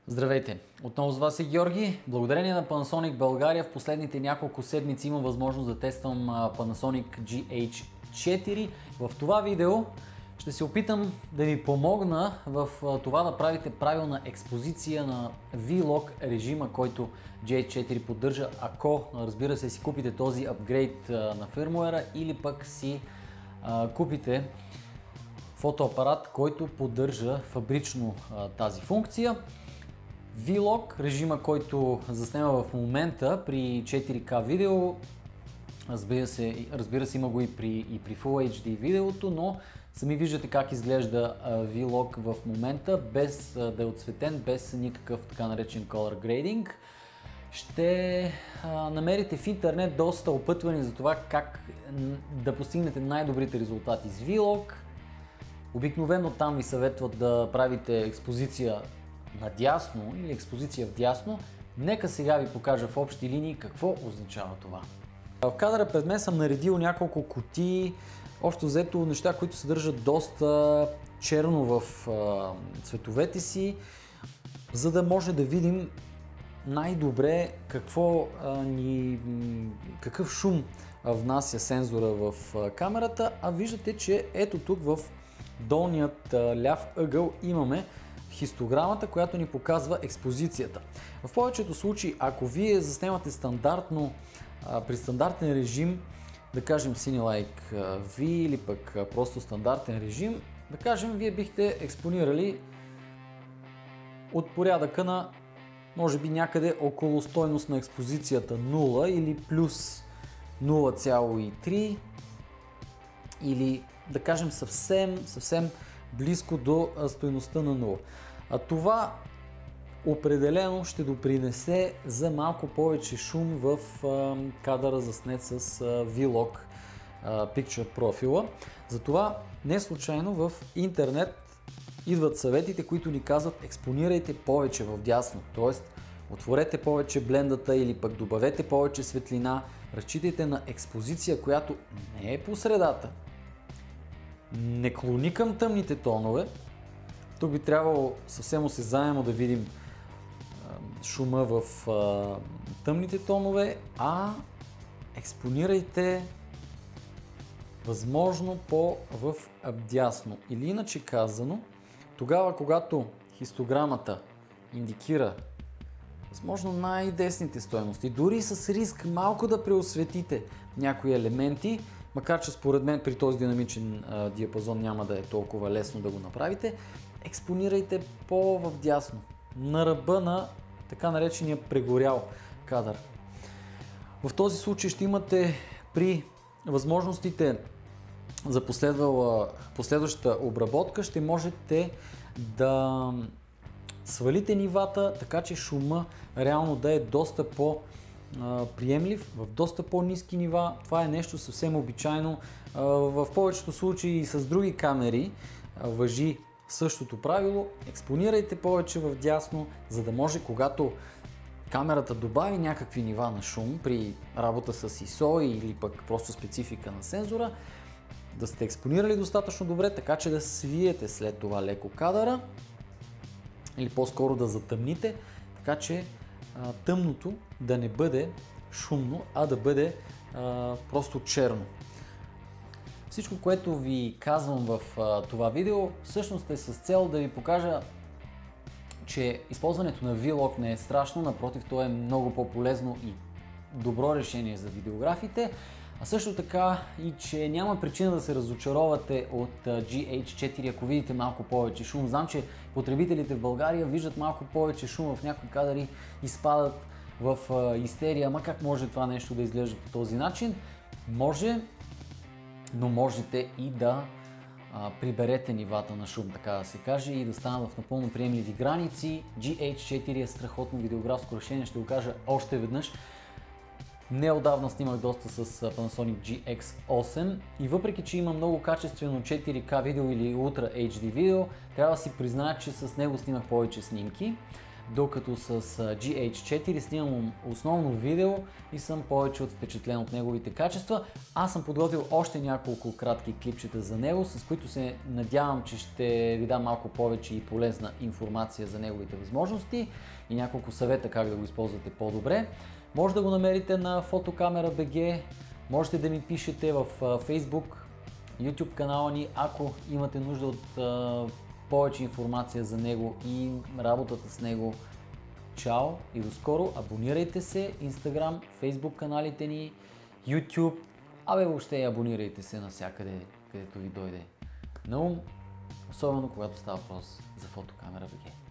Здравейте! Отново с вас е Георги. Благодарение на Panasonic България в последните няколко седмици имам възможност да тествам Panasonic GH4. В това видео ще се опитам да ви помогна в това да правите правилна експозиция на V-Log режима, който GH4 поддържа, ако, разбира се, си купите този апгрейд на фирмуера или пък си купите фотоапарат, който поддържа фабрично тази функция. V-Log, режима, който заснема в момента при 4K видео, разбира се има го и при Full HD видеото, но сами виждате как изглежда V-Log в момента, без да е отцветен, без никакъв така наречен color grading. Ще намерите в интернет доста опътвания за това как да постигнете най-добрите резултати с V-Log. Обикновено там ви съветват да правите експозиция надясно или експозиция вдясно. Нека сега ви покажа в общи линии какво означава това. В кадъра пред мен съм наредил няколко кутии, общо взето неща, които съдържат доста черно в цветовете си, за да може да видим най-добре какъв шум внася сензора в камерата, а виждате, че ето тук в долният ляв ъгъл имаме хистограмата, която ни показва експозицията. В повечето случаи, ако вие заснемате стандартно, при стандартен режим, да кажем Cinelike V или пък просто стандартен режим, да кажем, вие бихте експонирали от порядъка на може би някъде около стойност на експозицията 0 или плюс 0,3 или да кажем съвсем близко до стойността на 0. А това определено ще допринесе за малко повече шум в кадъра заснет с V-Log Picture профила. Затова не случайно в интернет идват съветите, които ни казват експонирайте повече в дясно, т.е. отворете повече блендата или пък добавете повече светлина, разчитайте на експозиция, която не е по средата, не клони към тъмните тонове. Тук би трябвало съвсем осезаемо да видим шума в тъмните тонове, а експонирайте възможно в дясно. Или иначе казано, тогава когато хистограмата индикира възможно най-десните стойности, дори с риск малко да преосветите някои елементи, макар че според мен при този динамичен диапазон няма да е толкова лесно да го направите, експонирайте по-вдясно, на ръба на така наречения прегорял кадър. В този случай ще имате при възможностите за последваща обработка, ще можете да свалите нивата, така че шума реално да е доста по-приемлив, в доста по-ниски нива. Това е нещо съвсем обичайно. В повечето случаи и с други камери важи същото правило. Експонирайте повече в дясно, за да може, когато камерата добави някакви нива на шум при работа с ISO или пък просто специфика на сензора, да сте експонирали достатъчно добре, така че да свиете след това леко кадъра или по-скоро да затъмните, така че тъмното да не бъде шумно, а да бъде просто черно. Всичко, което ви казвам в това видео, всъщност е с цел да ви покажа, че използването на V-Log не е страшно, напротив, то е много по-полезно и добро решение за видеографите, а също така и че няма причина да се разочаровате от GH4, ако видите малко повече шум. Знам, че потребителите в България виждат малко повече шум в някои кадъри и спадат в истерия. Ама как може това нещо да изглежда по този начин? Може, но можете и да приберете нивата на шум, така да се каже, и да станат в напълно приемливи граници. GH4 е страхотно видеографско решение, ще го кажа още веднъж. Неотдавна снимах доста с Panasonic GX8 и въпреки, че има много качествено 4K видео или Ultra HD видео, трябва да си призная, че с него снимах повече снимки. докато с GH4 снимам основно видео и съм повече от впечатлен от неговите качества. Аз съм подготвил още няколко кратки клипчета за него, с които се надявам, че ще ви дам малко повече и полезна информация за неговите възможности и няколко съвета как да го използвате по-добре. Може да го намерите на Фотокамера.bg, можете да ми пишете в Facebook, YouTube канала ни, ако имате нужда от повече информация за него и работата с него. Чао и до скоро! Абонирайте се, Instagram, Facebook каналите ни, YouTube, въобще абонирайте се навсякъде, където ви дойде на ум, особено когато става въпрос за Фотокамера.bg.